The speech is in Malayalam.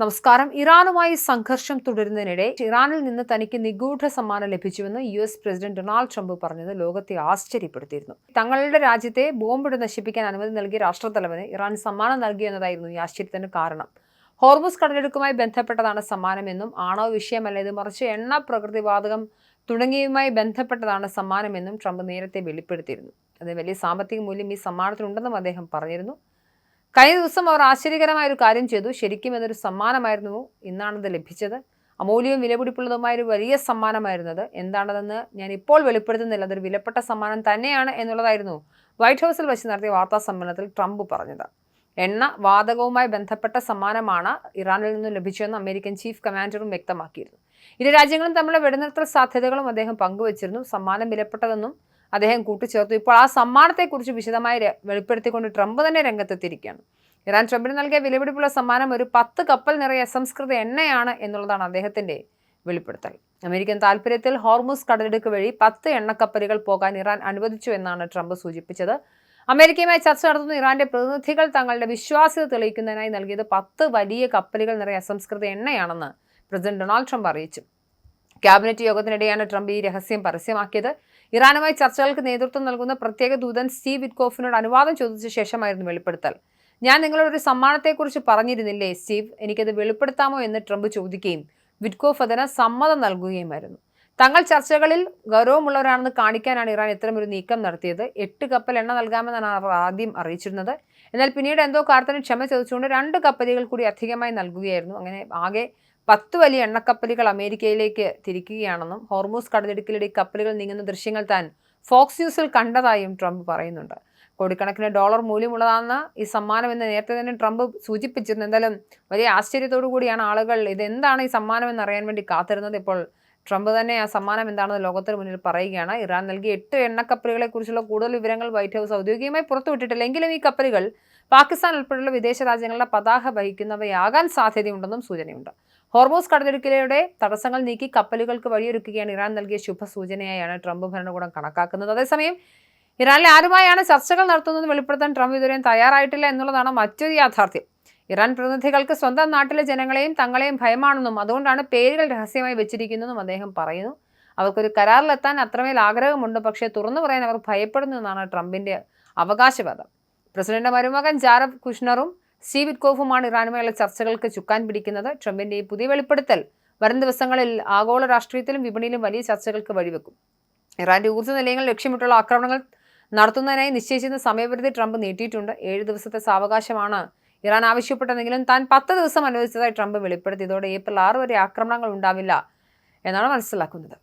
നമസ്കാരം. ഇറാനുമായി സംഘർഷം തുടരുന്നതിനിടെ ഇറാനിൽ നിന്ന് തനിക്ക് നിഗൂഢ സമ്മാനം ലഭിച്ചുവെന്ന് US പ്രസിഡന്റ് ഡൊണാൾഡ് ട്രംപ് പറഞ്ഞത് ലോകത്തെ ആശ്ചര്യപ്പെടുത്തിയിരുന്നു. തങ്ങളുടെ രാജ്യത്തെ ബോംബിട്ട് നശിപ്പിക്കാൻ അനുമതി നൽകിയ രാഷ്ട്രത്തലവന് ഇറാൻ സമ്മാനം നൽകിയെന്നതായിരുന്നു ഈ ആശ്ചര്യത്തിന് കാരണം. ഹോർമുസ് കടലിടുക്കുമായി ബന്ധപ്പെട്ടതാണ് സമ്മാനമെന്നും ആണവ വിഷയമല്ല ഇത്, മറിച്ച് എണ്ണ, പ്രകൃതിവാതകം തുടങ്ങിയവയുമായി ബന്ധപ്പെട്ടതാണ് സമ്മാനമെന്നും ട്രംപ് നേരത്തെ വെളിപ്പെടുത്തിയിരുന്നു. അതിന് വലിയ സാമ്പത്തിക മൂല്യം ഈ സമ്മാനത്തിനുണ്ടെന്നും അദ്ദേഹം പറഞ്ഞിരുന്നു. കഴിഞ്ഞ ദിവസം അവർ ആശ്ചര്യകരമായ ഒരു കാര്യം ചെയ്തു. ശരിക്കും ഇതൊരു സമ്മാനമായിരുന്നു. ഇന്നാണത് ലഭിച്ചത്. അമൂല്യവും വിലപിടിപ്പുള്ളതുമായ ഒരു വലിയ സമ്മാനമായിരുന്നത്. എന്താണതെന്ന് ഞാൻ ഇപ്പോൾ വെളിപ്പെടുത്തുന്നില്ല. അതൊരു വിലപ്പെട്ട സമ്മാനം തന്നെയാണ് എന്നുള്ളതായിരുന്നു വൈറ്റ് ഹൗസിൽ വെച്ച് നടത്തിയ വാർത്താ സമ്മേളനത്തിൽ ട്രംപ് പറഞ്ഞത്. എണ്ണ, വാതകവുമായി ബന്ധപ്പെട്ട സമ്മാനമാണ് ഇറാനിൽ നിന്നും ലഭിച്ചതെന്ന് അമേരിക്കൻ ചീഫ് കമാൻഡറും വ്യക്തമാക്കിയിരുന്നു. ഇരു രാജ്യങ്ങളും തമ്മിലുള്ള വെടിനിർത്തൽ സാധ്യതകളും അദ്ദേഹം പങ്കുവച്ചിരുന്നു. സമ്മാനം വിലപ്പെട്ടതെന്നും അദ്ദേഹം കൂട്ടിച്ചേർത്തു. ഇപ്പോൾ ആ സമ്മാനത്തെക്കുറിച്ച് വിശദമായി വെളിപ്പെടുത്തിക്കൊണ്ട് ട്രംപ് തന്നെ രംഗത്തെത്തിയിരിക്കുകയാണ്. ഇറാൻ ട്രംപിന് നൽകിയ വിലപിടിപ്പുള്ള സമ്മാനം ഒരു 10 കപ്പൽ നിറയെ അസംസ്കൃത എണ്ണയാണ് എന്നുള്ളതാണ് അദ്ദേഹത്തിന്റെ വെളിപ്പെടുത്തൽ. അമേരിക്കൻ താൽപര്യത്തിൽ ഹോർമുസ് കടലിടുക്ക് വഴി 10 എണ്ണക്കപ്പലുകൾ പോകാൻ ഇറാൻ അനുവദിച്ചു എന്നാണ് ട്രംപ് സൂചിപ്പിച്ചത്. അമേരിക്കയുമായി ചർച്ച നടത്തുന്ന ഇറാന്റെ പ്രതിനിധികൾ തങ്ങളുടെ വിശ്വാസ്യത തെളിയിക്കുന്നതിനായി നൽകിയത് 10 വലിയ കപ്പലുകൾ നിറയെ അസംസ്കൃത എണ്ണയാണെന്ന് പ്രസിഡന്റ് ഡൊണാൾഡ് ട്രംപ് അറിയിച്ചു. ക്യാബിനറ്റ് യോഗത്തിനിടെയാണ് ട്രംപ് ഈ രഹസ്യം പരസ്യമാക്കിയത്. ഇറാനുമായി ചർച്ചകൾക്ക് നേതൃത്വം നൽകുന്ന പ്രത്യേക ദൂതൻ സ്റ്റീവ് വിറ്റ്കോഫിനോട് അനുവാദം ചോദിച്ച ശേഷമായിരുന്നു വെളിപ്പെടുത്തൽ. ഞാൻ നിങ്ങളോട് ഒരു സമ്മാനത്തെക്കുറിച്ച് പറഞ്ഞിരുന്നില്ലേ സ്റ്റീവ്, എനിക്കത് വെളിപ്പെടുത്താമോ എന്ന് ട്രംപ് ചോദിക്കുകയും വിറ്റ്കോഫ് അതിന് സമ്മതം നൽകുകയുമായിരുന്നു. തങ്ങൾ ചർച്ചകളിൽ ഗൗരവമുള്ളവരാണെന്ന് കാണിക്കാനാണ് ഇറാൻ ഇത്തരമൊരു നീക്കം നടത്തിയത്. 8 കപ്പൽ എണ്ണ നൽകാമെന്നാണ് അവർ ആദ്യം അറിയിച്ചിരുന്നത്. എന്നാൽ പിന്നീട് എന്തോ കാര്യത്തിന് ക്ഷമ ചോദിച്ചുകൊണ്ട് 2 കപ്പലുകൾ കൂടി അധികമായി നൽകുകയായിരുന്നു. അങ്ങനെ ആകെ 10 വലിയ എണ്ണക്കപ്പലുകൾ അമേരിക്കയിലേക്ക് തിരിക്കുകയാണെന്നും ഹോർമുസ് കടലിടുക്കിലൂടെ കപ്പലുകൾ നീങ്ങുന്ന ദൃശ്യങ്ങൾ താൻ ഫോക്സ് ന്യൂസിൽ കണ്ടതായും ട്രംപ് പറയുന്നുണ്ട്. കോടിക്കണക്കിന് ഡോളർ മൂല്യമുള്ളതാണ് ഈ സമ്മാനമെന്ന് നേരത്തെ തന്നെ ട്രംപ് സൂചിപ്പിച്ചിരുന്നു. എന്തായാലും വലിയ ആശ്ചര്യത്തോടു കൂടിയാണ് ആളുകൾ ഇതെന്താണ് ഈ സമ്മാനമെന്ന് അറിയാൻ വേണ്ടി കാത്തിരുന്നത്. ഇപ്പോൾ ട്രംപ് തന്നെ ആ സമ്മാനം എന്താണെന്ന് ലോകത്തിന് മുന്നിൽ പറയുകയാണ്. ഇറാൻ നൽകിയ 8 എണ്ണക്കപ്പലുകളെ കുറിച്ചുള്ള കൂടുതൽ വിവരങ്ങൾ വൈറ്റ് ഹൗസ് ഔദ്യോഗികമായി പുറത്തുവിട്ടിട്ടില്ല. എങ്കിലും ഈ കപ്പലുകൾ പാകിസ്ഥാൻ ഉൾപ്പെടെയുള്ള വിദേശ രാജ്യങ്ങളുടെ പതാക വഹിക്കുന്നവയാകാൻ സാധ്യതയുണ്ടെന്നും സൂചനയുണ്ട്. ഹോർമുസ് കടലിടുക്കിലൂടെ തടസ്സങ്ങൾ നീക്കി കപ്പലുകൾക്ക് വഴിയൊരുക്കുകയാണ് ഇറാൻ നൽകിയ ശുഭസൂചനയായാണ് ട്രംപ് ഭരണകൂടം കണക്കാക്കുന്നത്. അതേസമയം ഇറാനിലെ ആരുമായാണ് ചർച്ചകൾ നടത്തുന്നതെന്ന് വെളിപ്പെടുത്താൻ ട്രംപ് ഇതുവരെയും തയ്യാറായിട്ടില്ല എന്നുള്ളതാണ് മറ്റൊരു യാഥാർത്ഥ്യം. ഇറാൻ പ്രതിനിധികൾക്ക് സ്വന്തം നാട്ടിലെ ജനങ്ങളെയും തങ്ങളെയും ഭയമാണെന്നും അതുകൊണ്ടാണ് പേരുകൾ രഹസ്യമായി വെച്ചിരിക്കുന്നതെന്നും അദ്ദേഹം പറയുന്നു. അവർക്കൊരു കരാറിലെത്താൻ അത്രമേൽ ആഗ്രഹമുണ്ട്, പക്ഷേ തുറന്നു പറയാൻ അവർ ഭയപ്പെടുന്നു എന്നാണ് ട്രംപിന്റെ അവകാശവാദം. പ്രസിഡന്റ് മരുമകൻ ജാരദ് കുഷ്നറും സ്റ്റീവ് വിറ്റ്കോഫുമാണ് ഇറാനുമായുള്ള ചർച്ചകൾക്ക് ചുക്കാൻ പിടിക്കുന്നത്. ട്രംപിന്റെ ഈ പുതിയ വെളിപ്പെടുത്തൽ വരും ദിവസങ്ങളിൽ ആഗോള രാഷ്ട്രീയത്തിലും വിപണിയിലും വലിയ ചർച്ചകൾക്ക് വഴിവെക്കും. ഇറാന്റെ ഊർജ്ജ നിലയങ്ങൾ ലക്ഷ്യമിട്ടുള്ള ആക്രമണങ്ങൾ നടത്തുന്നതിനായി നിശ്ചയിച്ചിരുന്ന സമയപരിധി ട്രംപ് നീട്ടിയിട്ടുണ്ട്. 7 ദിവസത്തെ സാവകാശമാണ് ഇറാൻ ആവശ്യപ്പെട്ടതെങ്കിലും താൻ 10 ദിവസം അനുവദിച്ചതായി ട്രംപ് വെളിപ്പെടുത്തി. ഇതോടെ ഏപ്രിൽ 6 വരെ ആക്രമണങ്ങൾ ഉണ്ടാവില്ല എന്നാണ് മനസ്സിലാക്കുന്നത്.